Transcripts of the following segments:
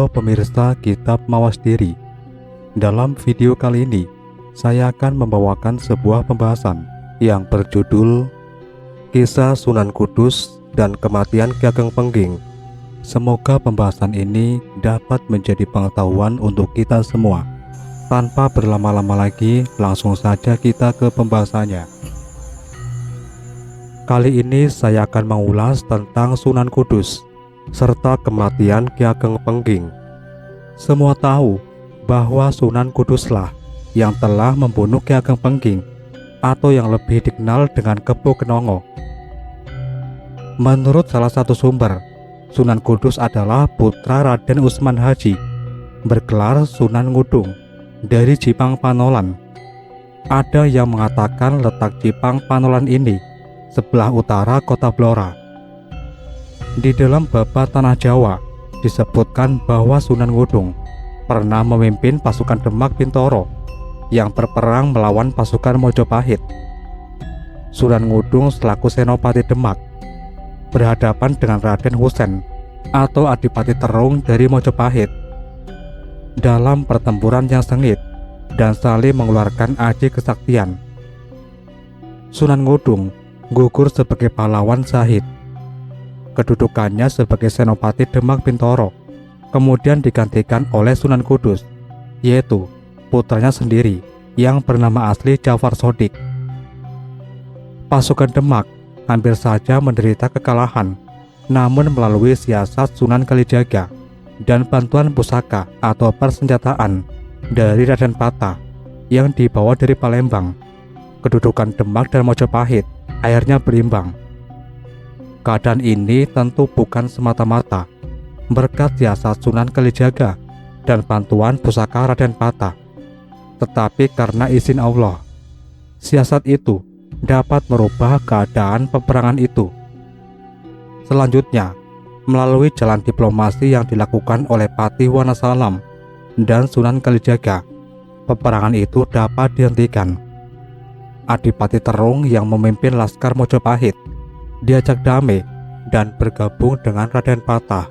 Halo pemirsa Kitab Mawas Diri. Dalam video kali ini, saya akan membawakan sebuah pembahasan yang berjudul Kisah Sunan Kudus dan Kematian Ki Ageng Pengging. Semoga pembahasan ini dapat menjadi pengetahuan untuk kita semua. Tanpa berlama-lama lagi, langsung saja kita ke pembahasannya. Kali ini saya akan mengulas tentang Sunan Kudus serta kematian Ki Ageng Pengging. Semua tahu bahwa Sunan Kuduslah yang telah membunuh Ki Ageng Pengging, atau yang lebih dikenal dengan Kepo Kenongo. Menurut salah satu sumber, Sunan Kudus adalah putra Raden Usman Haji, bergelar Sunan Ngudung, dari Jipang Panolan. Ada yang mengatakan letak Jipang Panolan ini sebelah utara kota Blora. Di dalam Bapa Tanah Jawa disebutkan bahwa Sunan Ngudung pernah memimpin pasukan Demak Bintoro yang berperang melawan pasukan Mojopahit. Sunan Ngudung selaku Senopati Demak berhadapan dengan Raden Husein atau Adipati Terung dari Mojopahit. Dalam pertempuran yang sengit dan saling mengeluarkan adi kesaktian, Sunan Ngudung gugur sebagai pahlawan syahid. Kedudukannya sebagai Senopati Demak Bintoro kemudian digantikan oleh Sunan Kudus, yaitu putranya sendiri yang bernama asli Jafar Sodik. Pasukan Demak hampir saja menderita kekalahan, namun melalui siasat Sunan Kalijaga dan bantuan pusaka atau persenjataan dari Raden Patah yang dibawa dari Palembang, kedudukan Demak dan Mojopahit akhirnya berimbang. Keadaan ini tentu bukan semata-mata berkat siasat Sunan Kalijaga dan bantuan pusaka Raden Patah, tetapi karena izin Allah. Siasat itu dapat merubah keadaan peperangan itu. Selanjutnya, melalui jalan diplomasi yang dilakukan oleh Patih Wonosalam dan Sunan Kalijaga, peperangan itu dapat dihentikan. Adipati Terung yang memimpin Laskar Mojopahit diajak damai dan bergabung dengan Raden Patah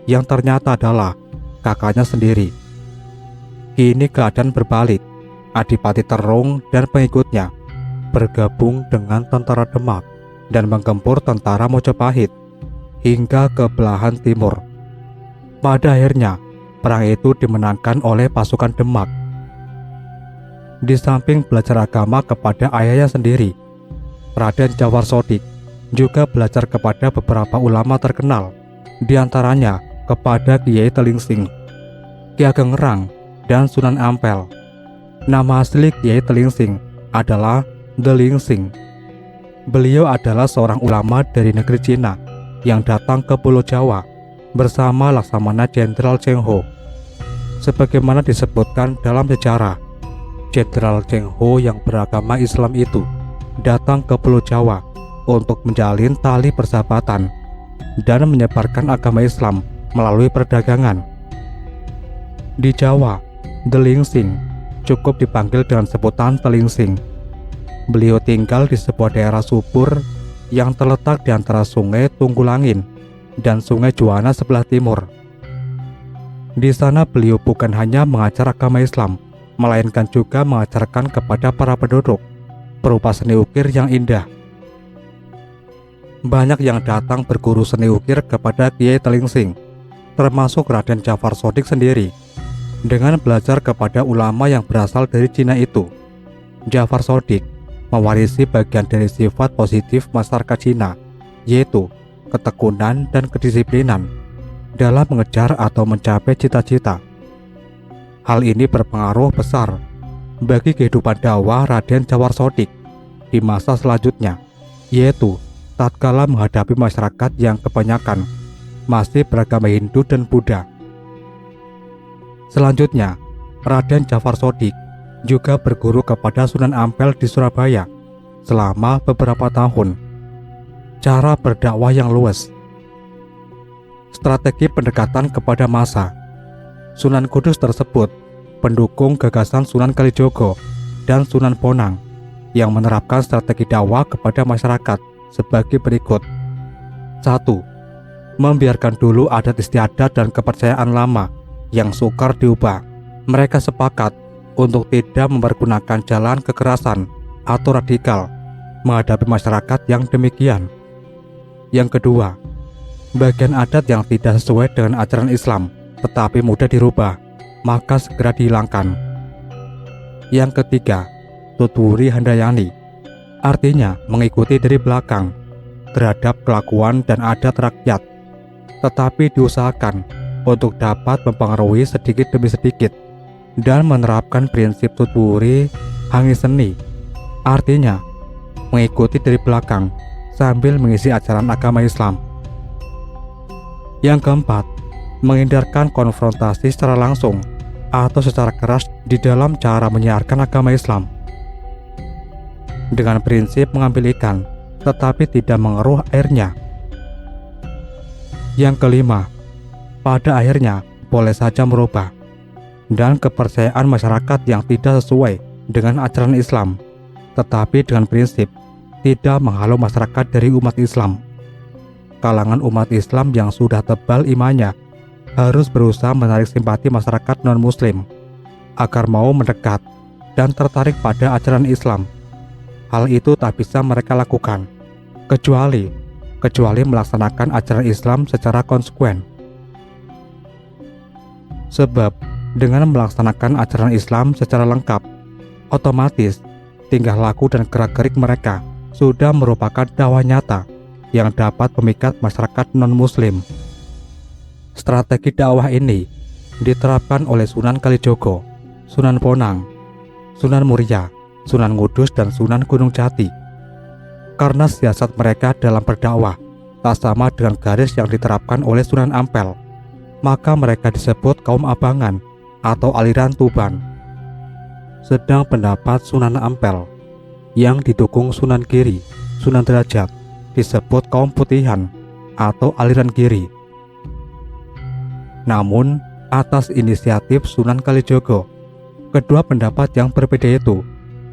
yang ternyata adalah kakaknya sendiri. Kini keadaan berbalik. Adipati Terung dan pengikutnya bergabung dengan tentara Demak dan menggempur tentara Mojopahit hingga ke belahan timur. Pada akhirnya, perang itu dimenangkan oleh pasukan Demak. Di samping belajar agama kepada ayahnya sendiri, Raden Jafar Sodik juga belajar kepada beberapa ulama terkenal, diantaranya kepada Kiai Telingsing, Ki Ageng Ngerang, dan Sunan Ampel. Nama asli Kiai Telingsing adalah Delingsing. Beliau adalah seorang ulama dari negeri Cina yang datang ke Pulau Jawa bersama Laksamana Jenderal Cheng Ho. Sebagaimana disebutkan dalam sejarah, Jenderal Cheng Ho yang beragama Islam itu datang ke Pulau Jawa untuk menjalin tali persahabatan dan menyebarkan agama Islam melalui perdagangan. Di Jawa, Delingsing cukup dipanggil dengan sebutan Telingsing. Beliau tinggal di sebuah daerah subur yang terletak di antara Sungai Tunggulangin dan Sungai Juwana sebelah timur. Di sana beliau bukan hanya mengajar agama Islam, melainkan juga mengajarkan kepada para penduduk berupa seni ukir yang indah. Banyak yang datang berguru seni ukir kepada Kiai Telingsing, termasuk Raden Jafar Sodik sendiri. Dengan belajar kepada ulama yang berasal dari Cina itu, Jafar Sodik mewarisi bagian dari sifat positif masyarakat Cina, yaitu ketekunan dan kedisiplinan dalam mengejar atau mencapai cita-cita. Hal ini berpengaruh besar bagi kehidupan dakwah Raden Jafar Sodik di masa selanjutnya, yaitu tatkala menghadapi masyarakat yang kebanyakan masih beragama Hindu dan Buddha. Selanjutnya, Raden Jafar Sodik juga berguru kepada Sunan Ampel di Surabaya selama beberapa tahun. Cara berdakwah yang luas. Strategi pendekatan kepada massa. Sunan Kudus tersebut pendukung gagasan Sunan Kalijogo dan Sunan Bonang yang menerapkan strategi dakwah kepada masyarakat sebagai berikut. 1. Membiarkan dulu adat istiadat dan kepercayaan lama yang sukar diubah. Mereka sepakat untuk tidak mempergunakan jalan kekerasan atau radikal menghadapi masyarakat yang demikian. Yang kedua, bagian adat yang tidak sesuai dengan ajaran Islam tetapi mudah dirubah, maka segera dihilangkan. Yang ketiga, tuturi handayani, artinya mengikuti dari belakang terhadap kelakuan dan adat rakyat, tetapi diusahakan untuk dapat mempengaruhi sedikit demi sedikit dan menerapkan prinsip tuturi hangi seni, artinya mengikuti dari belakang sambil mengisi ajaran agama Islam. Yang keempat, menghindarkan konfrontasi secara langsung atau secara keras di dalam cara menyiarkan agama Islam, dengan prinsip mengambil ikan tetapi tidak mengeruh airnya. Yang kelima, pada akhirnya boleh saja merubah dan kepercayaan masyarakat yang tidak sesuai dengan ajaran Islam, tetapi dengan prinsip tidak menghalau masyarakat dari umat Islam. Kalangan umat Islam yang sudah tebal imannya harus berusaha menarik simpati masyarakat non-muslim agar mau mendekat dan tertarik pada ajaran Islam. Hal itu tak bisa mereka lakukan kecuali melaksanakan ajaran Islam secara konsekuen. Sebab dengan melaksanakan ajaran Islam secara lengkap, otomatis tingkah laku dan gerak-gerik mereka sudah merupakan dakwah nyata yang dapat memikat masyarakat non-muslim. Strategi dakwah ini diterapkan oleh Sunan Kalijogo, Sunan Bonang, Sunan Muria, Sunan Kudus, dan Sunan Gunung Jati. Karena siasat mereka dalam berdakwah tak sama dengan garis yang diterapkan oleh Sunan Ampel, maka mereka disebut kaum abangan atau aliran Tuban. Sedang pendapat Sunan Ampel yang didukung Sunan Giri, Sunan Derajat disebut kaum putihan atau aliran Giri. Namun, atas inisiatif Sunan Kalijogo, kedua pendapat yang berbeda itu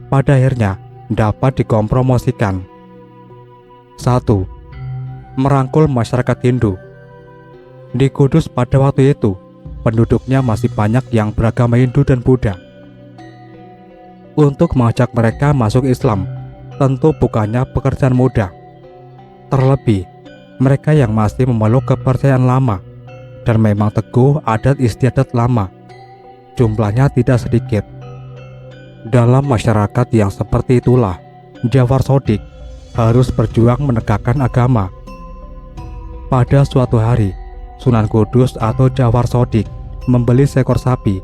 pada akhirnya dapat dikompromosikan. 1. Merangkul masyarakat Hindu. Di Kudus pada waktu itu, penduduknya masih banyak yang beragama Hindu dan Buddha. Untuk mengajak mereka masuk Islam tentu bukannya pekerjaan mudah. Terlebih, mereka yang masih memeluk kepercayaan lama dan memang teguh adat istiadat lama, jumlahnya tidak sedikit. Dalam masyarakat yang seperti itulah, Jafar Shodiq harus berjuang menegakkan agama. Pada suatu hari, Sunan Kudus atau Jafar Shodiq membeli seekor sapi.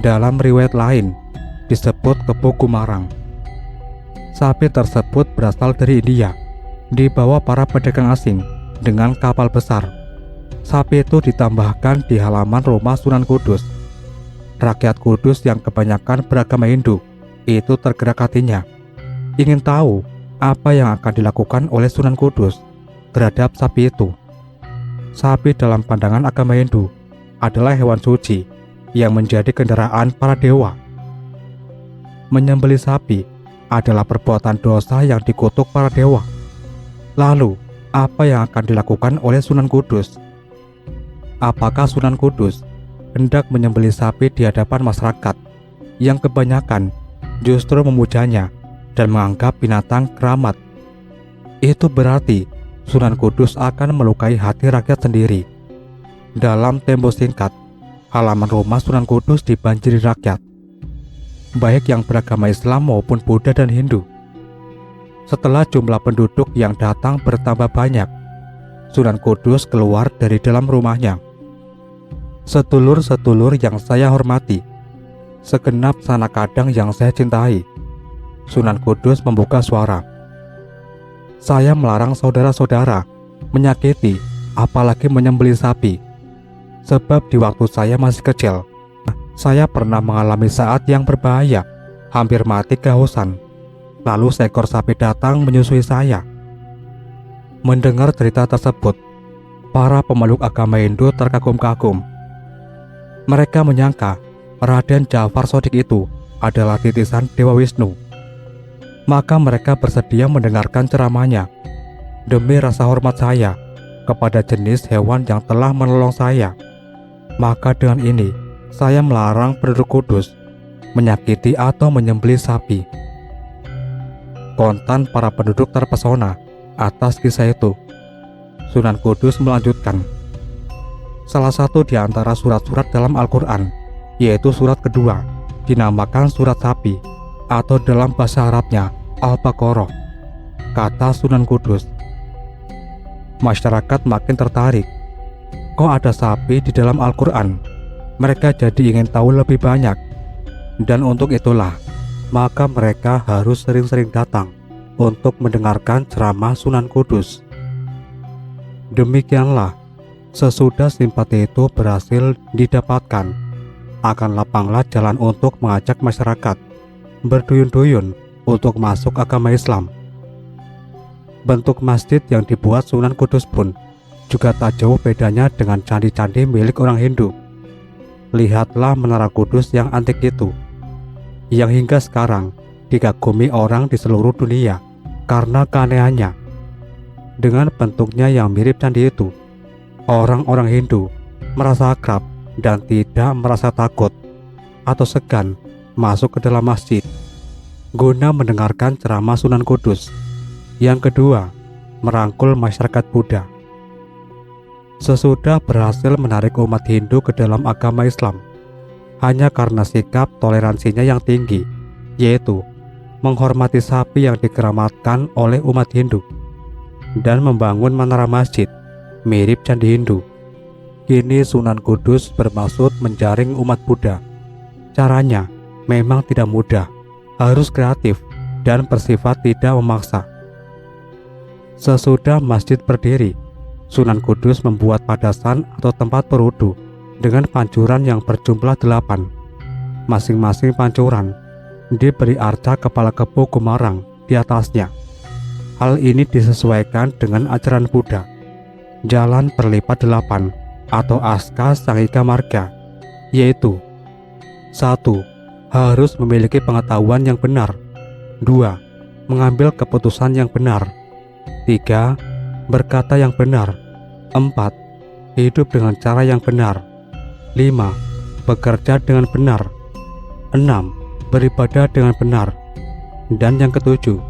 Dalam riwayat lain, disebut kebo Gumarang. Sapi tersebut berasal dari India, dibawa para pedagang asing dengan kapal besar. Sapi itu ditambahkan di halaman rumah Sunan Kudus. Rakyat Kudus yang kebanyakan beragama Hindu itu tergerak hatinya, ingin tahu apa yang akan dilakukan oleh Sunan Kudus terhadap sapi itu. Sapi dalam pandangan agama Hindu adalah hewan suci yang menjadi kendaraan para dewa. Menyembelih sapi adalah perbuatan dosa yang dikutuk para dewa. Lalu, apa yang akan dilakukan oleh Sunan Kudus? Apakah Sunan Kudus hendak menyembelih sapi di hadapan masyarakat yang kebanyakan justru memujanya dan menganggap binatang keramat? Itu berarti Sunan Kudus akan melukai hati rakyat sendiri. Dalam tempo singkat, halaman rumah Sunan Kudus dibanjiri rakyat, baik yang beragama Islam maupun Buddha dan Hindu. Setelah jumlah penduduk yang datang bertambah banyak, Sunan Kudus keluar dari dalam rumahnya. Sedulur-sedulur yang saya hormati, segenap sanak kadang yang saya cintai, Sunan Kudus membuka suara. Saya melarang saudara-saudara menyakiti, apalagi menyembelih sapi. Sebab di waktu saya masih kecil, saya pernah mengalami saat yang berbahaya, hampir mati kehausan. Lalu seekor sapi datang menyusui saya. Mendengar cerita tersebut, para pemeluk agama Hindu terkagum-kagum. Mereka menyangka Raden Jafar Shodiq itu adalah titisan Dewa Wisnu. Maka mereka bersedia mendengarkan ceramahnya demi rasa hormat saya kepada jenis hewan yang telah menolong saya. Maka dengan ini saya melarang penduduk Kudus menyakiti atau menyembelih sapi. Kontan para penduduk terpesona atas kisah itu. Sunan Kudus melanjutkan, salah satu di antara surat-surat dalam Al-Quran, yaitu surat kedua, dinamakan surat sapi, atau dalam bahasa Arabnya Al-Baqarah. Kata Sunan Kudus. Masyarakat makin tertarik. Kok ada sapi di dalam Al-Quran? Mereka jadi ingin tahu lebih banyak. Dan untuk itulah, maka mereka harus sering-sering datang untuk mendengarkan ceramah Sunan Kudus. Demikianlah, sesudah simpati itu berhasil didapatkan, akan lapanglah jalan untuk mengajak masyarakat berduyun-duyun untuk masuk agama Islam. Bentuk masjid yang dibuat Sunan Kudus pun juga tak jauh bedanya dengan candi-candi milik orang Hindu. Lihatlah Menara Kudus yang antik itu, yang hingga sekarang dikagumi orang di seluruh dunia karena keanehannya. Dengan bentuknya yang mirip candi itu, orang-orang Hindu merasa akrab dan tidak merasa takut atau segan masuk ke dalam masjid guna mendengarkan ceramah Sunan Kudus. Yang kedua, merangkul masyarakat Buddha. Sesudah berhasil menarik umat Hindu ke dalam agama Islam hanya karena sikap toleransinya yang tinggi, yaitu menghormati sapi yang dikeramatkan oleh umat Hindu dan membangun menara masjid mirip candi Hindu. Kini Sunan Kudus bermaksud menjaring umat Buddha. Caranya memang tidak mudah, harus kreatif dan bersifat tidak memaksa. Sesudah masjid berdiri, Sunan Kudus membuat padasan atau tempat berwudu dengan pancuran yang berjumlah 8. Masing-masing pancuran diberi arca kepala kebo Kumarang di atasnya. Hal ini disesuaikan dengan ajaran Buddha. Jalan berlipat 8 atau Aska Sangika Marga, yaitu 1. Harus memiliki pengetahuan yang benar. 2. Mengambil keputusan yang benar. 3. Berkata yang benar. 4. Hidup dengan cara yang benar. 5. Bekerja dengan benar. 6. Beribadah dengan benar. Dan yang ketujuh,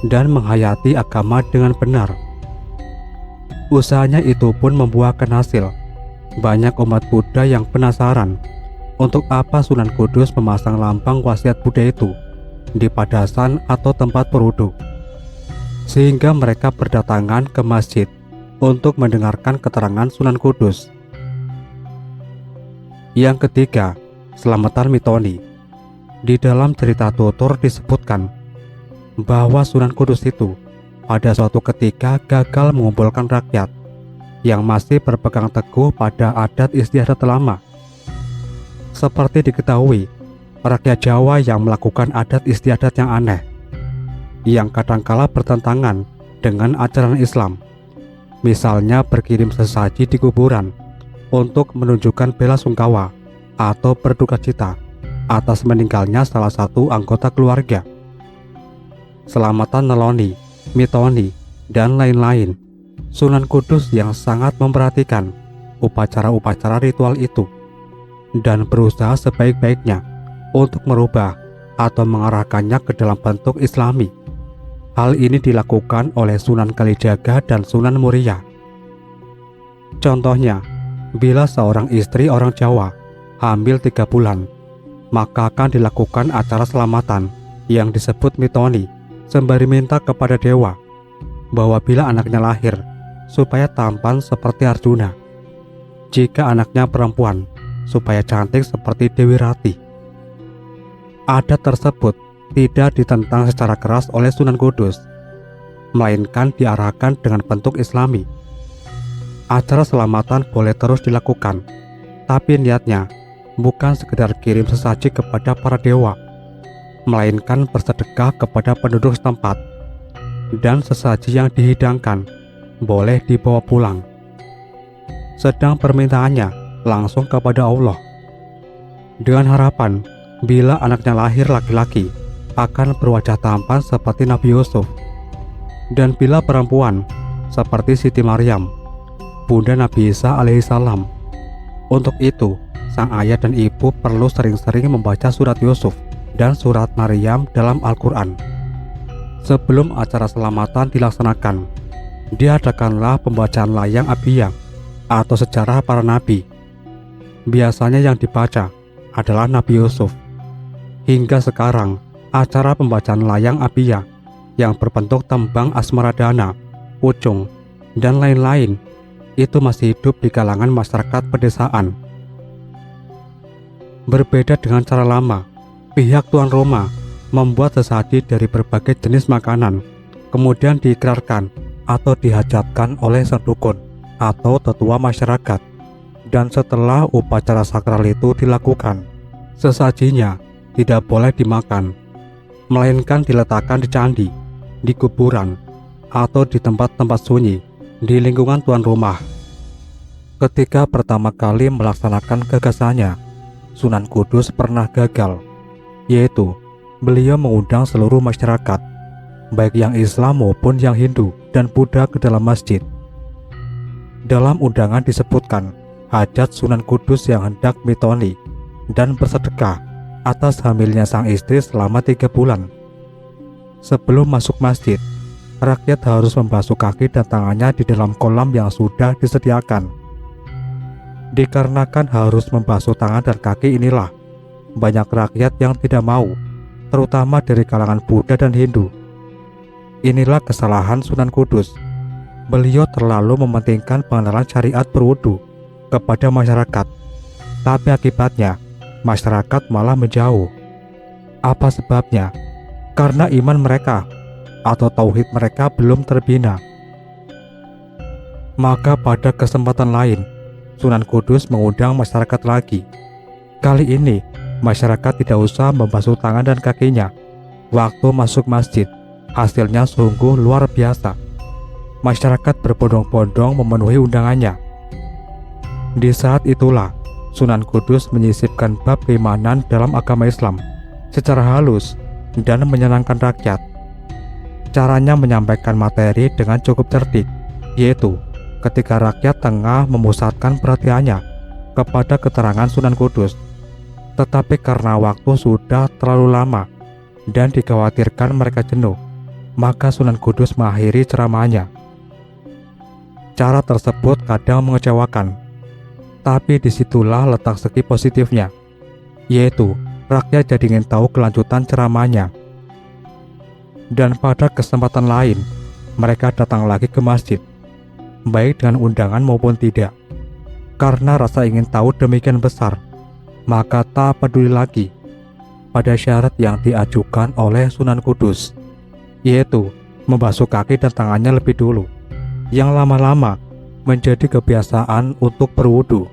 dan menghayati agama dengan benar. Usahanya itu pun membuahkan hasil. Banyak umat Buddha yang penasaran untuk apa Sunan Kudus memasang lambang wasiat Buddha itu di padasan atau tempat berwudu, sehingga mereka berdatangan ke masjid untuk mendengarkan keterangan Sunan Kudus. Yang ketiga, selamatan mitoni. Di dalam cerita tutur disebutkan bahwa Sunan Kudus itu pada suatu ketika gagal mengumpulkan rakyat yang masih berpegang teguh pada adat istiadat lama. Seperti diketahui, rakyat Jawa yang melakukan adat istiadat yang aneh, yang kadangkala bertentangan dengan ajaran Islam, misalnya berkirim sesaji di kuburan untuk menunjukkan bela sungkawa atau berduka cita atas meninggalnya salah satu anggota keluarga. Selamatan neloni, mitoni, dan lain-lain. Sunan Kudus yang sangat memperhatikan upacara-upacara ritual itu dan berusaha sebaik-baiknya untuk merubah atau mengarahkannya ke dalam bentuk Islami. Hal ini dilakukan oleh Sunan Kalijaga dan Sunan Muria. Contohnya, bila seorang istri orang Jawa hamil 3 bulan, maka akan dilakukan acara selamatan yang disebut mitoni, sembari minta kepada dewa bahwa bila anaknya lahir, supaya tampan seperti Arjuna. Jika anaknya perempuan, supaya cantik seperti Dewi Rati. Adat tersebut tidak ditentang secara keras oleh Sunan Kudus, melainkan diarahkan dengan bentuk Islami. Acara selamatan boleh terus dilakukan, tapi niatnya bukan sekedar kirim sesaji kepada para dewa, melainkan bersedekah kepada penduduk setempat, dan sesaji yang dihidangkan boleh dibawa pulang, sedang permintaannya langsung kepada Allah, dengan harapan bila anaknya lahir laki-laki akan berwajah tampan seperti Nabi Yusuf, dan bila perempuan seperti Siti Maryam, bunda Nabi Isa alaihissalam. Untuk itu, sang ayah dan ibu perlu sering-sering membaca surat Yusuf dan surat Maryam dalam Al-Quran. Sebelum acara selamatan dilaksanakan, diadakanlah pembacaan layang abiyah atau sejarah para nabi. Biasanya yang dibaca adalah Nabi Yusuf. Hingga sekarang, acara pembacaan layang abiyah yang berbentuk tembang asmaradana, pucung, dan lain-lain itu masih hidup di kalangan masyarakat pedesaan. Berbeda dengan cara lama, pihak tuan Roma membuat sesaji dari berbagai jenis makanan, kemudian diikrarkan atau dihajatkan oleh sang dukun atau tetua masyarakat. Dan setelah upacara sakral itu dilakukan, sesajinya tidak boleh dimakan, melainkan diletakkan di candi, di kuburan, atau di tempat-tempat sunyi di lingkungan tuan rumah. Ketika pertama kali melaksanakan gagasannya, Sunan Kudus pernah gagal, yaitu beliau mengundang seluruh masyarakat, baik yang Islam maupun yang Hindu dan Buddha ke dalam masjid. Dalam undangan disebutkan hajat Sunan Kudus yang hendak mitoni dan bersedekah atas hamilnya sang istri selama 3 bulan. Sebelum masuk masjid, rakyat harus membasuh kaki dan tangannya di dalam kolam yang sudah disediakan. Dikarenakan harus membasuh tangan dan kaki inilah, banyak rakyat yang tidak mau, terutama dari kalangan Buddha dan Hindu. Inilah kesalahan Sunan Kudus. Beliau terlalu mementingkan pengenalan syariat berwudu kepada masyarakat, tapi akibatnya masyarakat malah menjauh. Apa sebabnya? Karena iman mereka atau tauhid mereka belum terbina. Maka pada kesempatan lain, Sunan Kudus mengundang masyarakat lagi. Kali ini, masyarakat tidak usah membasuh tangan dan kakinya waktu masuk masjid. Hasilnya sungguh luar biasa. Masyarakat berbondong-bondong memenuhi undangannya. Di saat itulah, Sunan Kudus menyisipkan bab keimanan dalam agama Islam secara halus dan menyenangkan rakyat. Caranya menyampaikan materi dengan cukup cerdik, yaitu ketika rakyat tengah memusatkan perhatiannya kepada keterangan Sunan Kudus. Tetapi karena waktu sudah terlalu lama dan dikhawatirkan mereka jenuh, maka Sunan Kudus mengakhiri ceramahnya. Cara tersebut kadang mengecewakan, tapi disitulah letak segi positifnya, yaitu rakyat jadi ingin tahu kelanjutan ceramahnya. Dan pada kesempatan lain, mereka datang lagi ke masjid, baik dengan undangan maupun tidak. Karena rasa ingin tahu demikian besar, maka tak peduli lagi pada syarat yang diajukan oleh Sunan Kudus, yaitu membasuh kaki dan tangannya lebih dulu, yang lama-lama menjadi kebiasaan untuk berwudu.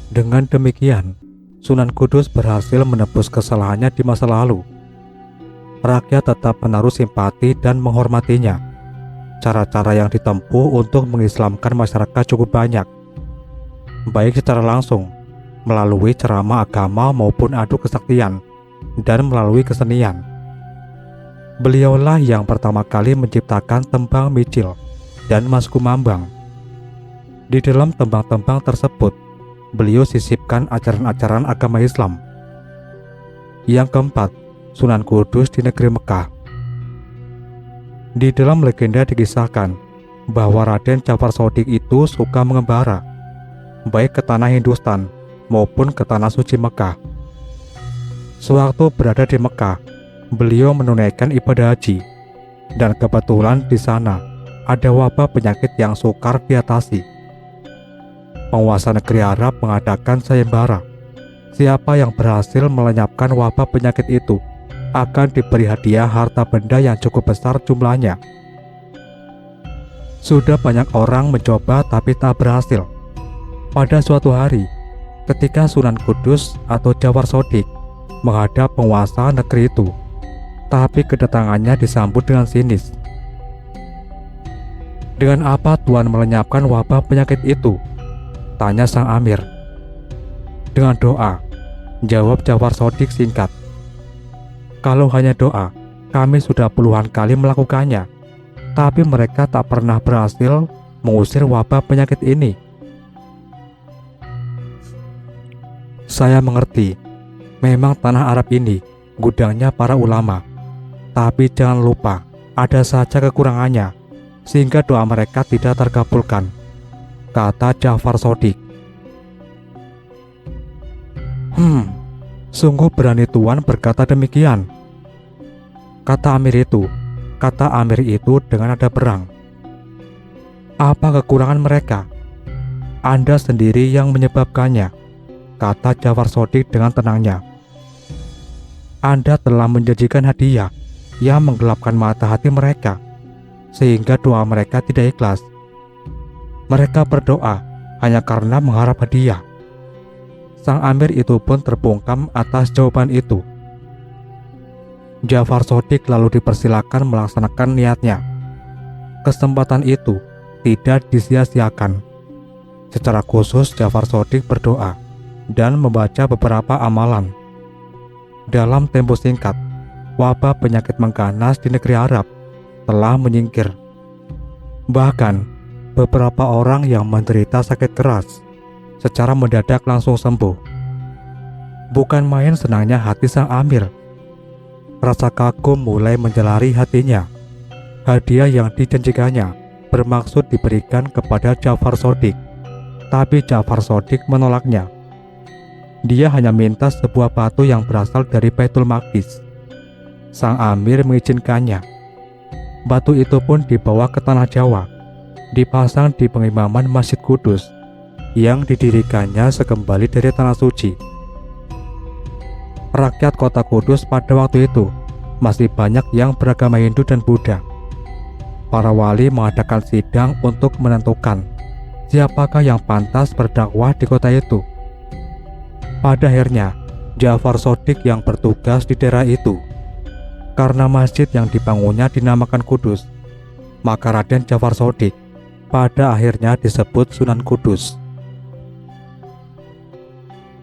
Dengan demikian, Sunan Kudus berhasil menebus kesalahannya di masa lalu. Rakyat tetap menaruh simpati dan menghormatinya. Cara-cara yang ditempuh untuk mengislamkan masyarakat cukup banyak, baik secara langsung, melalui ceramah agama maupun adu kesaktian, dan melalui kesenian. Beliaulah yang pertama kali menciptakan tembang micil dan mas kumambang. Di dalam tembang-tembang tersebut, beliau sisipkan ajaran-ajaran agama Islam. Yang keempat, Sunan Kudus di negeri Mekah. Di dalam legenda dikisahkan bahwa Raden Jafar Shodiq itu suka mengembara, baik ke tanah Hindustan maupun ke tanah suci Mekah. Sewaktu berada di Mekah, beliau menunaikan ibadah haji, dan kebetulan di sana ada wabah penyakit yang sukar diatasi. Penguasa negeri Arab mengadakan sayembara. Siapa yang berhasil melenyapkan wabah penyakit itu akan diberi hadiah harta benda yang cukup besar jumlahnya. Sudah banyak orang mencoba tapi tak berhasil. Pada suatu hari, ketika Sunan Kudus atau Jafar Shodiq menghadap penguasa negeri itu, tapi kedatangannya disambut dengan sinis. "Dengan apa Tuhan melenyapkan wabah penyakit itu?" tanya sang amir. "Dengan doa," jawab Jafar Shodiq singkat. "Kalau hanya doa, kami sudah puluhan kali melakukannya, tapi mereka tak pernah berhasil mengusir wabah penyakit ini." Saya mengerti, memang tanah Arab ini gudangnya para ulama. Tapi jangan lupa, ada saja kekurangannya, sehingga doa mereka tidak terkabulkan, kata Ja'far Shadiq. Sungguh berani Tuan berkata demikian, kata Amir itu dengan nada berang. Apa kekurangan mereka? Anda sendiri yang menyebabkannya, kata Ja'far Shadiq dengan tenangnya. Anda telah menjanjikan hadiah yang menggelapkan mata hati mereka, sehingga doa mereka tidak ikhlas. Mereka berdoa hanya karena mengharap hadiah. Sang Amir itu pun terbungkam atas jawaban itu. Ja'far Shadiq lalu dipersilakan melaksanakan niatnya. Kesempatan itu tidak disia-siakan. Secara khusus Ja'far Shadiq berdoa dan membaca beberapa amalan. Dalam tempo singkat, wabah penyakit mengganas di negeri Arab telah menyingkir. Bahkan, beberapa orang yang menderita sakit keras secara mendadak langsung sembuh. Bukan main senangnya hati sang Amir. Rasa kagum mulai menjalari hatinya. Hadiah yang dijanjikannya bermaksud diberikan kepada Ja'far Shadiq, tapi Ja'far Shadiq menolaknya. Dia hanya minta sebuah batu yang berasal dari Baitul Maqdis. Sang Amir mengizinkannya. Batu itu pun dibawa ke tanah Jawa, dipasang di pengimaman Masjid Kudus yang didirikannya sekembali dari tanah suci. Rakyat kota Kudus pada waktu itu masih banyak yang beragama Hindu dan Buddha. Para wali mengadakan sidang untuk menentukan siapakah yang pantas berdakwah di kota itu. Pada akhirnya, Ja'far Shadiq yang bertugas di daerah itu. Karena masjid yang dibangunnya dinamakan Kudus, maka Raden Ja'far Shadiq pada akhirnya disebut Sunan Kudus.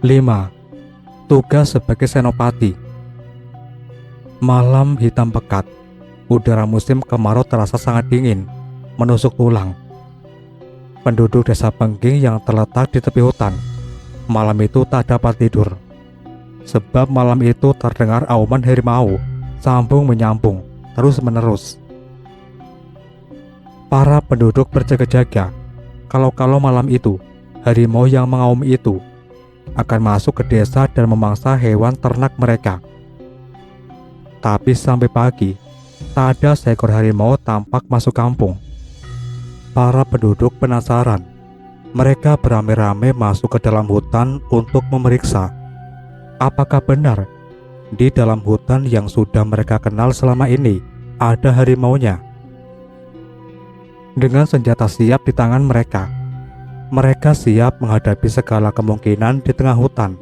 5. Tugas sebagai senopati. Malam hitam pekat. Udara musim kemarau terasa sangat dingin, menusuk tulang. Penduduk desa Pengging yang terletak di tepi hutan malam itu tak dapat tidur, sebab malam itu terdengar auman harimau sambung menyambung terus menerus. Para penduduk berjaga-jaga kalau malam itu harimau yang mengaum itu akan masuk ke desa dan memangsa hewan ternak mereka. Tapi sampai pagi tak ada seekor harimau tampak masuk kampung. Para penduduk penasaran. Mereka beramai-ramai masuk ke dalam hutan untuk memeriksa apakah benar di dalam hutan yang sudah mereka kenal selama ini ada harimaunya. Dengan senjata siap di tangan mereka, mereka siap menghadapi segala kemungkinan di tengah hutan.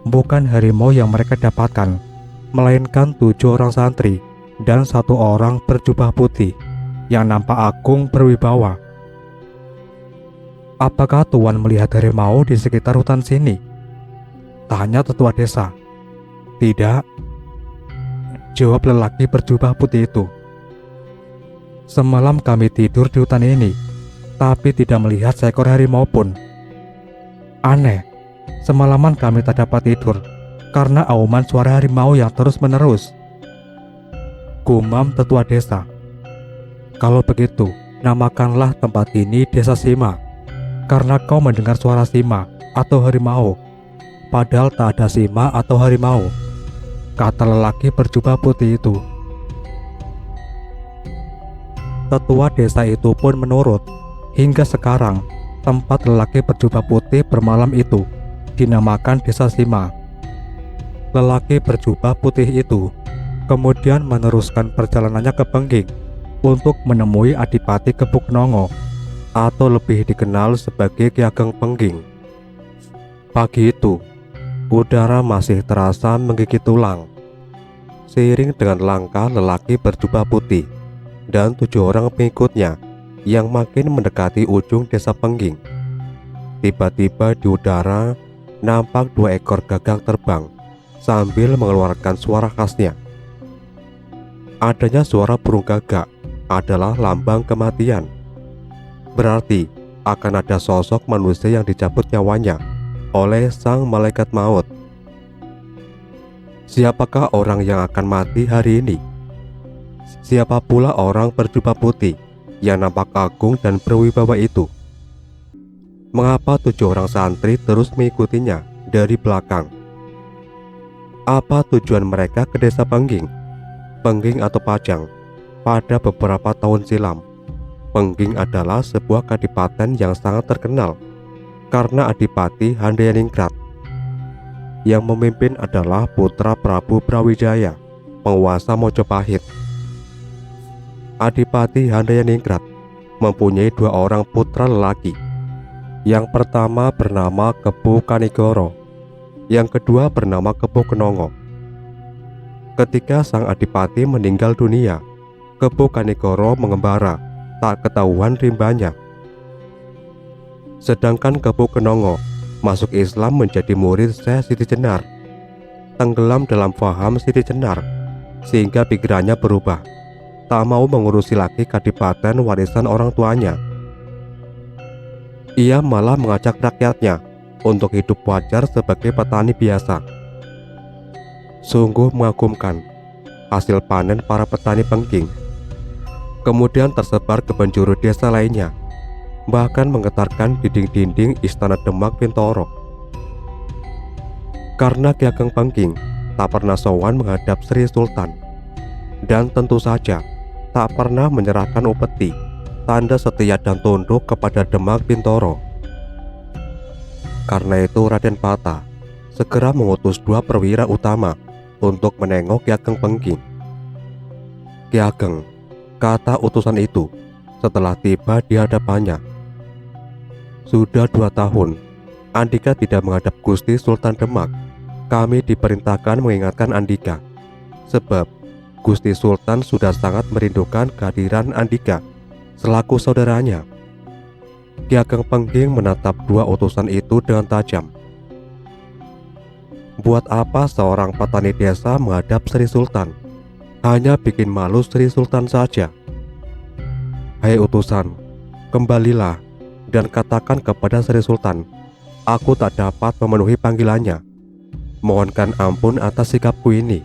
Bukan harimau yang mereka dapatkan, melainkan 7 orang santri dan 1 orang berjubah putih yang nampak agung berwibawa. Apakah Tuan melihat harimau di sekitar hutan sini? Tanya tetua desa. Tidak, jawab lelaki berjubah putih itu. Semalam kami tidur di hutan ini, tapi tidak melihat seekor harimau pun. Aneh, semalaman kami tak dapat tidur karena auman suara harimau yang terus menerus. Gumam tetua desa. Kalau begitu, namakanlah tempat ini Desa Sima, karena kau mendengar suara sima atau harimau, padahal tak ada sima atau harimau, kata lelaki berjubah putih itu. Tetua desa itu pun menurut. Hingga sekarang, tempat lelaki berjubah putih bermalam itu dinamakan Desa Sima. Lelaki berjubah putih itu kemudian meneruskan perjalanannya ke Pengging untuk menemui Adipati Kebuknongo, atau lebih dikenal sebagai Ki Ageng Pengging. Pagi itu, udara masih terasa menggigit tulang. Seiring dengan langkah lelaki berjubah putih dan 7 orang pengikutnya yang makin mendekati ujung desa Pengging, tiba-tiba di udara nampak 2 ekor gagak terbang sambil mengeluarkan suara khasnya. Adanya suara burung gagak adalah lambang kematian. Berarti akan ada sosok manusia yang dicabut nyawanya oleh sang malaikat maut Siapakah orang yang akan mati hari ini? Siapa pula orang berjubah putih yang nampak agung dan berwibawa itu? Mengapa 7 orang santri terus mengikutinya dari belakang? Apa tujuan mereka ke desa Pengging? Pengging atau Pajang pada beberapa tahun silam. Pengging adalah sebuah kadipaten yang sangat terkenal karena Adipati Handayaningrat. Yang memimpin adalah putra Prabu Brawijaya, penguasa Mojopahit. Adipati Handayaningrat mempunyai 2 orang putra lelaki. Yang pertama bernama Kepu Kanigoro, yang kedua bernama Kepu Kenongo. Ketika sang adipati meninggal dunia, Kepu Kanigoro mengembara, tak ketahuan rimbanya. Sedangkan Kepu Kenongo masuk Islam menjadi murid Syekh Siti Jenar, tenggelam dalam faham Siti Jenar, sehingga pikirannya berubah, tak mau mengurusi lagi kadipaten warisan orang tuanya. Ia malah mengajak rakyatnya untuk hidup wajar sebagai petani biasa. Sungguh mengagumkan hasil panen para petani Pengging. Kemudian tersebar ke penjuru desa lainnya, bahkan menggetarkan dinding-dinding istana Demak Bintoro. Karena Ki Ageng Pengging tak pernah sowan menghadap Sri Sultan, dan tentu saja tak pernah menyerahkan upeti, tanda setia dan tunduk kepada Demak Bintoro. Karena itu Raden Pata segera mengutus 2 perwira utama untuk menengok Ki Ageng Pengging. Ki Ageng, kata utusan itu setelah tiba di hadapannya, sudah 2 tahun Andika tidak menghadap Gusti Sultan Demak. Kami diperintahkan mengingatkan Andika, sebab Gusti Sultan sudah sangat merindukan kehadiran Andika selaku saudaranya. Ki Ageng Pengging menatap 2 utusan itu dengan tajam. Buat apa seorang petani desa menghadap Sri Sultan? Hanya bikin malu Sri Sultan saja. Hai utusan, kembalilah dan katakan kepada Sri Sultan, aku tak dapat memenuhi panggilannya. Mohonkan ampun atas sikapku ini.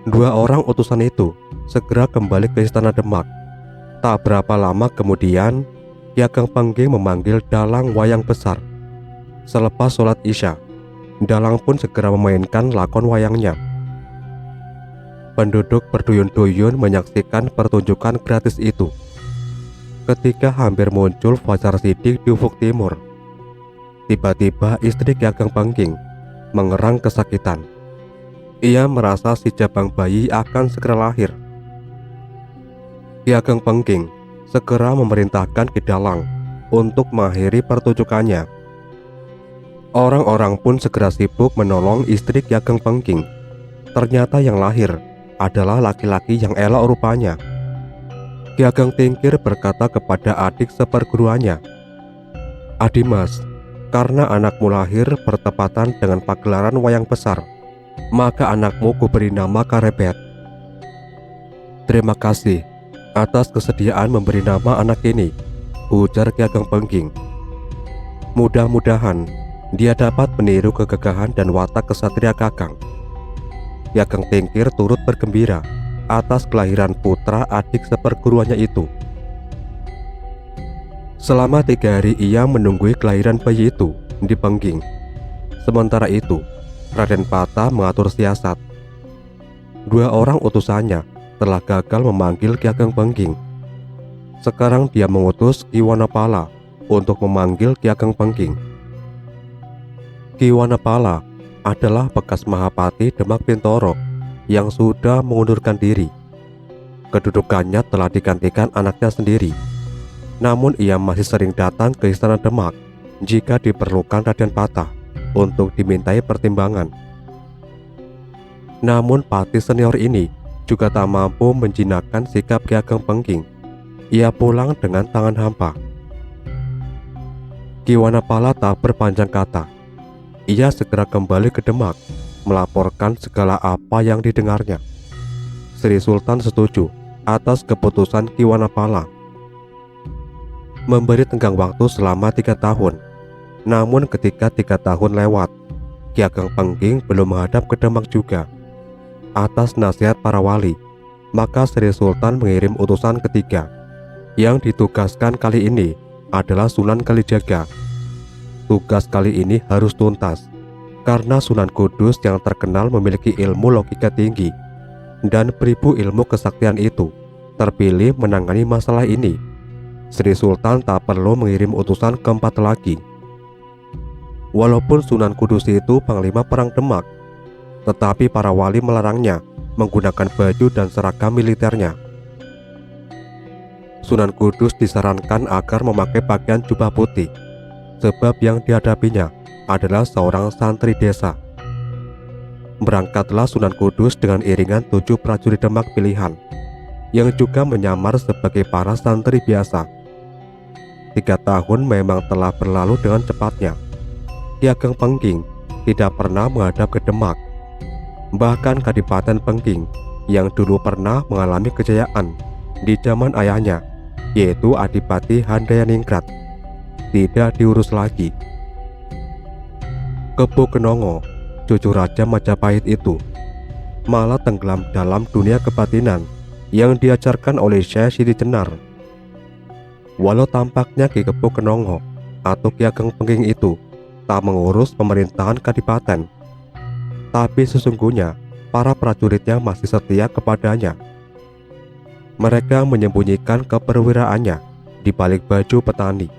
2 orang utusan itu segera kembali ke istana Demak. Tak berapa lama kemudian, Ki Ageng Pengging memanggil dalang wayang besar. Selepas sholat Isya, dalang pun segera memainkan lakon wayangnya. Penduduk berduyun-duyun menyaksikan pertunjukan gratis itu. Ketika hampir muncul fajar sidik di ufuk timur, tiba-tiba istri Ki Ageng Pengging mengerang kesakitan. Ia merasa si jabang bayi akan segera lahir. Ki Ageng Pengging segera memerintahkan Ki Dalang untuk mengakhiri pertunjukannya. Orang-orang pun segera sibuk menolong istri Ki Ageng Pengging. Ternyata yang lahir adalah laki-laki yang elok rupanya. Ki Ageng Tingkir berkata kepada adik seperguruannya, Adimas, karena anakmu lahir bertepatan dengan pagelaran wayang besar, maka anakmu kuberi nama Karebet. Terima kasih atas kesediaan memberi nama anak ini, ujar Ki Ageng Pengging. Mudah-mudahan dia dapat meniru kegagahan dan watak kesatria Kakang. Ki Ageng Tingkir turut bergembira atas kelahiran putra adik seperguruannya itu. Selama 3 hari ia menunggu kelahiran bayi itu di Pengging. Sementara itu, Raden Pata mengatur siasat. 2 orang utusannya telah gagal memanggil Ki Ageng Pengging. Sekarang dia mengutus Ki Wanapala untuk memanggil Ki Ageng Pengging. Ki Wanapala adalah bekas Mahapati Demak Bintoro yang sudah mengundurkan diri. Kedudukannya telah digantikan anaknya sendiri. Namun ia masih sering datang ke istana Demak jika diperlukan Raden Pata untuk dimintai pertimbangan. Namun Pati senior ini juga tak mampu menjinakkan sikap Ki Ageng Pengging. Ia pulang dengan tangan hampa. Ki Wanapala tak berpanjang kata. Ia segera kembali ke Demak, melaporkan segala apa yang didengarnya. Sri Sultan setuju atas keputusan Ki Wanapala, memberi tenggang waktu selama 3 tahun. Namun ketika 3 tahun lewat, Ki Ageng Pengging belum menghadap ke Demak juga. Atas nasihat para wali, maka Sri Sultan mengirim utusan ketiga. Yang ditugaskan kali ini adalah Sunan Kalijaga. Tugas kali ini harus tuntas, karena Sunan Kudus yang terkenal memiliki ilmu logika tinggi dan beribu ilmu kesaktian itu terpilih menangani masalah ini. Sri Sultan tak perlu mengirim utusan keempat lagi. Walaupun Sunan Kudus itu panglima perang Demak, tetapi para wali melarangnya menggunakan baju dan seragam militernya. Sunan Kudus disarankan agar memakai pakaian jubah putih, sebab yang dihadapinya adalah seorang santri desa. Berangkatlah Sunan Kudus dengan iringan 7 prajurit Demak pilihan, yang juga menyamar sebagai para santri biasa. 3 tahun memang telah berlalu dengan cepatnya. Ki Ageng Pengging tidak pernah menghadap ke Demak. Bahkan Kadipaten Pengging yang dulu pernah mengalami kejayaan di zaman ayahnya, yaitu Adipati Handayaningrat, tidak diurus lagi. Kebo Kenongo, cucu Raja Majapahit itu, malah tenggelam dalam dunia kebatinan yang diajarkan oleh Syekh Siti Jenar. Walau tampaknya Ki Kebo Kenongo atau Ki Ageng Pengging itu tak mengurus pemerintahan kadipaten, tapi sesungguhnya para prajuritnya masih setia kepadanya. Mereka menyembunyikan keperwiraannya di balik baju petani,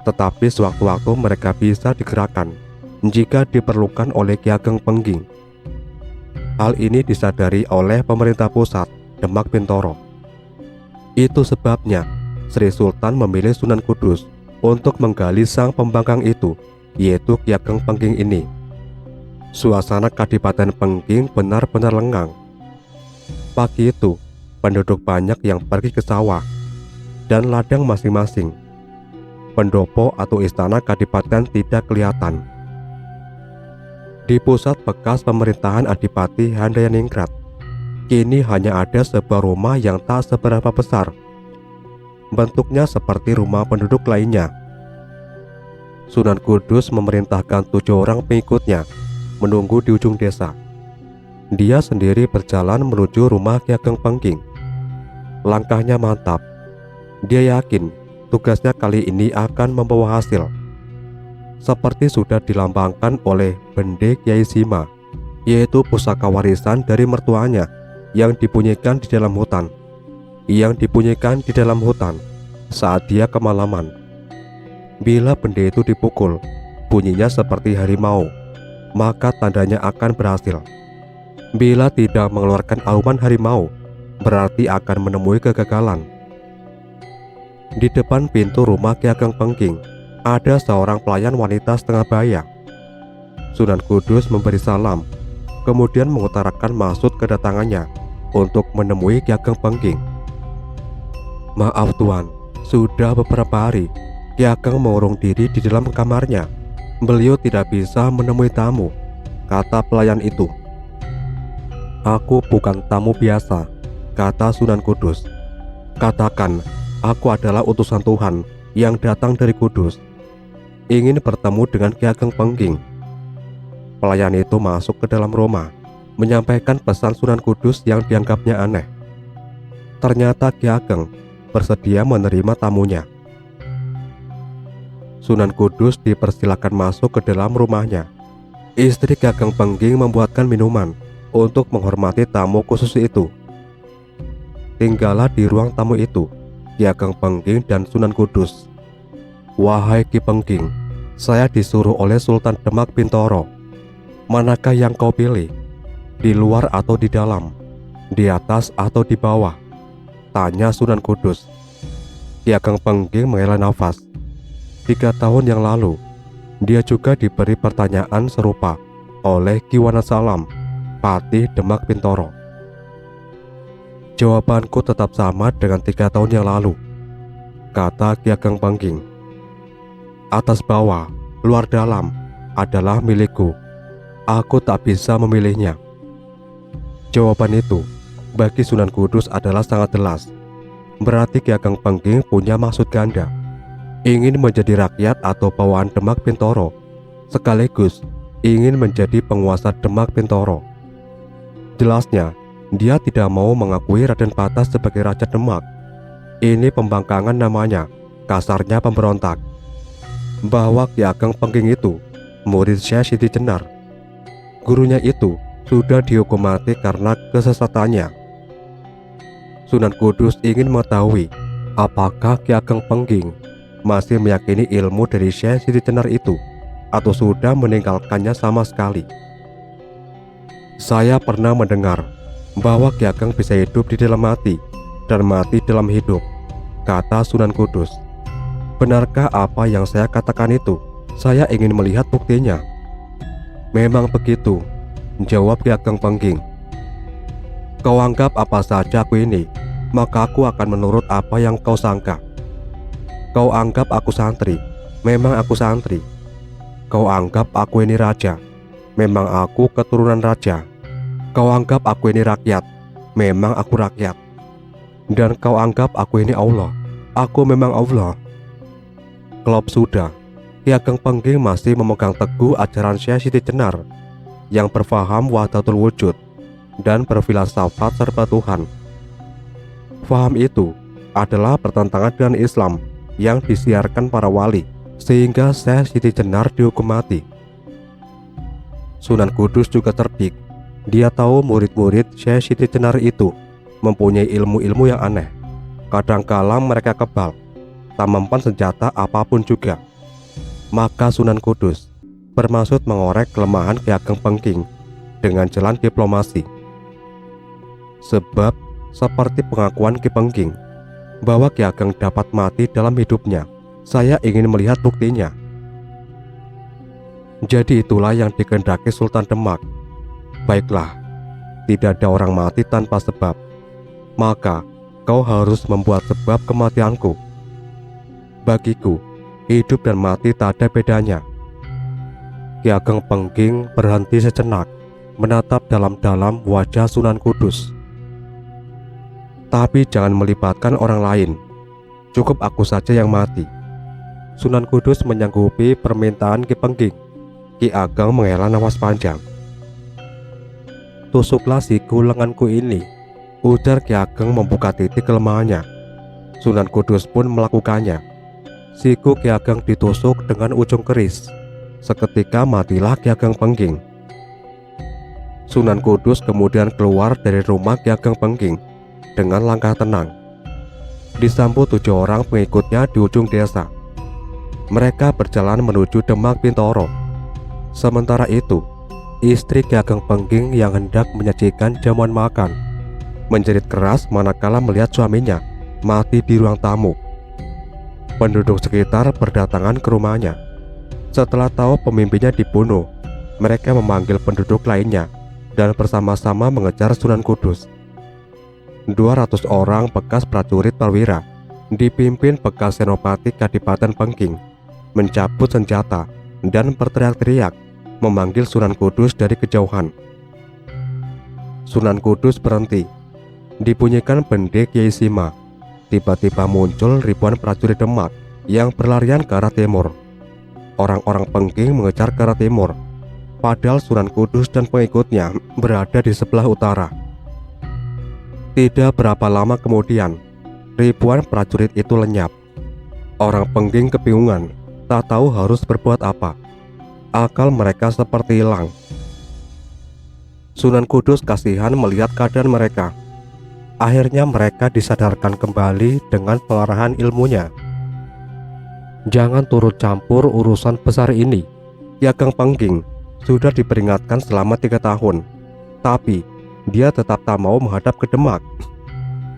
tetapi sewaktu-waktu mereka bisa digerakkan jika diperlukan oleh Ki Ageng Pengging. Hal ini disadari oleh pemerintah pusat Demak Bintoro. Itu sebabnya Sri Sultan memilih Sunan Kudus untuk menggali sang pembangkang itu, yaitu Ki Ageng Pengging ini. Suasana Kadipaten Pengging benar-benar lengang. Pagi itu, penduduk banyak yang pergi ke sawah dan ladang masing-masing. Pendopo atau istana kadipaten tidak kelihatan. Di pusat bekas pemerintahan Adipati Handayaningrat, kini hanya ada sebuah rumah yang tak seberapa besar. Bentuknya seperti rumah penduduk lainnya. Sunan Kudus memerintahkan 7 orang pengikutnya menunggu di ujung desa. Dia sendiri berjalan menuju rumah Ki Ageng Pengging. Langkahnya mantap. Dia yakin tugasnya kali ini akan membawa hasil. Seperti sudah dilambangkan oleh Bende Kyai Sima, yaitu pusaka warisan dari mertuanya yang dipunyikan di dalam hutan. Saat dia kemalaman. Bila bende itu dipukul, bunyinya seperti harimau, maka tandanya akan berhasil. Bila tidak mengeluarkan auman harimau, berarti akan menemui kegagalan. Di depan pintu rumah Ki Ageng Pengging ada seorang pelayan wanita setengah baya. Sunan Kudus memberi salam, kemudian mengutarakan maksud kedatangannya untuk menemui Ki Ageng Pengging. "Maaf Tuan, sudah beberapa hari Ki Ageng mengurung diri di dalam kamarnya. Beliau tidak bisa menemui tamu," kata pelayan itu. "Aku bukan tamu biasa," kata Sunan Kudus. "Katakan, aku adalah utusan Tuhan yang datang dari Kudus, ingin bertemu dengan Ki Ageng Pengging." Pelayan itu masuk ke dalam rumah, menyampaikan pesan Sunan Kudus yang dianggapnya aneh. Ternyata Ki Ageng bersedia menerima tamunya. Sunan Kudus dipersilakan masuk ke dalam rumahnya. Istri Ki Ageng Pengging membuatkan minuman untuk menghormati tamu khusus itu. Tinggallah di ruang tamu itu Ki Ageng Pengging dan Sunan Kudus. "Wahai Ki Pengging, saya disuruh oleh Sultan Demak Bintoro. Manakah yang kau pilih? Di luar atau di dalam? Di atas atau di bawah?" tanya Sunan Kudus. Ki Ageng Pengging menghela nafas. 3 tahun yang lalu, dia juga diberi pertanyaan serupa oleh Ki Wanasalam, Patih Demak Bintoro. "Jawabanku tetap sama dengan 3 tahun yang lalu," kata Ki Ageng Pengging. "Atas bawah, luar dalam adalah milikku. Aku tak bisa memilihnya." Jawaban itu bagi Sunan Kudus adalah sangat jelas. Berarti Ki Ageng Pengging punya maksud ganda, ingin menjadi rakyat atau bawaan Demak Bintoro, sekaligus ingin menjadi penguasa Demak Bintoro. Jelasnya, dia tidak mau mengakui Raden Patah sebagai Raja Demak. Ini pembangkangan namanya, kasarnya pemberontak. Bahwa Ki Ageng Pengging itu murid Syekh Siti Jenar. Gurunya itu sudah dihukum mati karena kesesatannya. Sunan Kudus ingin mengetahui apakah Ki Ageng Pengging masih meyakini ilmu dari Syekh Siti Jenar itu atau sudah meninggalkannya sama sekali. Saya pernah mendengar bahwa Ki Ageng bisa hidup di dalam mati dan mati dalam hidup, kata Sunan Kudus. Benarkah apa yang saya katakan itu? Saya ingin melihat buktinya. Memang begitu, jawab Ki Ageng Pengging. Kau anggap apa saja aku ini, maka aku akan menurut apa yang kau sangka. Kau anggap aku santri, memang aku santri. Kau anggap aku ini raja, memang aku keturunan raja. Kau anggap aku ini rakyat, memang aku rakyat. Dan kau anggap aku ini Allah, aku memang Allah. Klop sudah, Ki Ageng Pengging masih memegang teguh ajaran Syekh Siti Jenar yang berfaham wahdatul wujud dan berfilsafat serba Tuhan. Faham itu adalah bertentangan dengan Islam yang disiarkan para wali, sehingga Syekh Siti Jenar dihukum mati. Sunan Kudus juga terbik. Dia tahu murid-murid Syekh Siti Jenar itu mempunyai ilmu-ilmu yang aneh. Kadangkala mereka kebal, tak mempan senjata apapun juga. Maka Sunan Kudus bermaksud mengorek kelemahan Ki Ageng Pengging dengan jalan diplomasi. Sebab seperti pengakuan Ki Pengging bahwa Ki Ageng dapat mati dalam hidupnya, saya ingin melihat buktinya. Jadi itulah yang dikehendaki Sultan Demak. Baiklah, tidak ada orang mati tanpa sebab, maka kau harus membuat sebab kematianku. Bagiku, hidup dan mati tak ada bedanya. Ki Ageng Pengging berhenti sejenak, menatap dalam-dalam wajah Sunan Kudus. Tapi jangan melibatkan orang lain, cukup aku saja yang mati. Sunan Kudus menyanggupi permintaan Ki Pengging. Ki Ageng menghela nafas panjang. Tusuklah siku lenganku ini, ujar Ki Ageng membuka titik kelemahannya. Sunan Kudus pun melakukannya. Siku Ki Ageng ditusuk dengan ujung keris. Seketika matilah Ki Ageng Pengging. Sunan Kudus kemudian keluar dari rumah Ki Ageng Pengging dengan langkah tenang. Disambut 7 orang pengikutnya di ujung desa. Mereka berjalan menuju Demak Bintoro. Sementara itu, istri Ki Ageng Pengging yang hendak menyajikan jamuan makan menjerit keras manakala melihat suaminya mati di ruang tamu. Penduduk sekitar berdatangan ke rumahnya. Setelah tahu pemimpinnya dibunuh, mereka memanggil penduduk lainnya dan bersama-sama mengejar Sunan Kudus. 200 orang bekas prajurit perwira dipimpin bekas senopati Kadipaten Pengging mencabut senjata dan berteriak-teriak memanggil Sunan Kudus dari kejauhan. Sunan Kudus berhenti. Dibunyikan bende Kiai Sima. Tiba-tiba muncul ribuan prajurit Demak yang berlarian ke arah timur. Orang-orang Pengging mengejar ke arah timur, padahal Sunan Kudus dan pengikutnya berada di sebelah utara. Tidak berapa lama kemudian, ribuan prajurit itu lenyap. Orang Pengging kebingungan, tak tahu harus berbuat apa. Akal mereka seperti hilang. Sunan Kudus kasihan melihat keadaan mereka. Akhirnya mereka disadarkan kembali dengan pengarahan ilmunya. Jangan turut campur urusan besar ini. Ki Ageng Pengging sudah diperingatkan selama 3 tahun, tapi dia tetap tak mau menghadap ke Demak.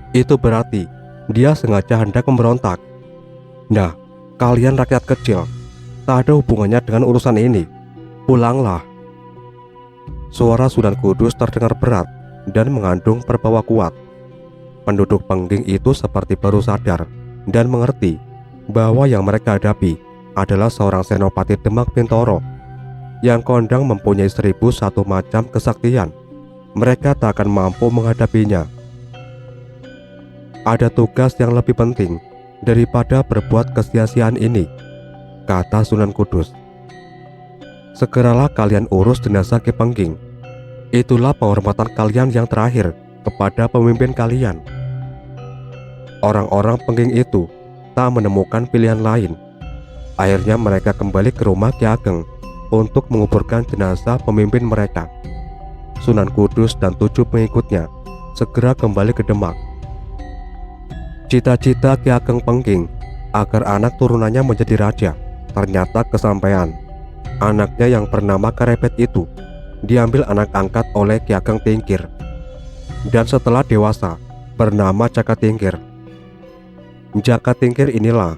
Itu berarti dia sengaja hendak memberontak. Nah, kalian rakyat kecil, tak ada hubungannya dengan urusan ini. Pulanglah. Suara Sunan Kudus terdengar berat dan mengandung perbawa kuat. Penduduk Pengging itu seperti baru sadar dan mengerti bahwa yang mereka hadapi adalah seorang senopati Demak Bintoro yang kondang mempunyai 1001 macam kesaktian. Mereka tak akan mampu menghadapinya. Ada tugas yang lebih penting daripada berbuat kesia-siaan ini, kata Sunan Kudus. segeralah kalian urus jenazah Ki Pengging. Itulah penghormatan kalian yang terakhir kepada pemimpin kalian." Orang-orang Pengging itu tak menemukan pilihan lain. Akhirnya mereka kembali ke rumah Ki Ageng untuk menguburkan jenazah pemimpin mereka. Sunan Kudus dan 7 pengikutnya segera kembali ke Demak. Cita-cita Ki Ageng Pengging agar anak turunannya menjadi raja ternyata kesampaian. Anaknya yang bernama Karepet itu diambil anak angkat oleh Ki Ageng Tingkir, dan setelah dewasa bernama Jaka Tingkir. Jaka Tingkir inilah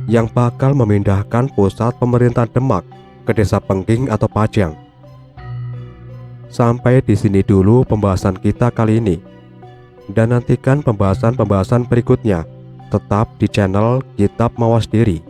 yang bakal memindahkan pusat pemerintahan Demak ke desa Pengging atau Pajang. Sampai di sini dulu pembahasan kita kali ini, dan nantikan pembahasan-pembahasan berikutnya tetap di channel Kitab Mawas Diri.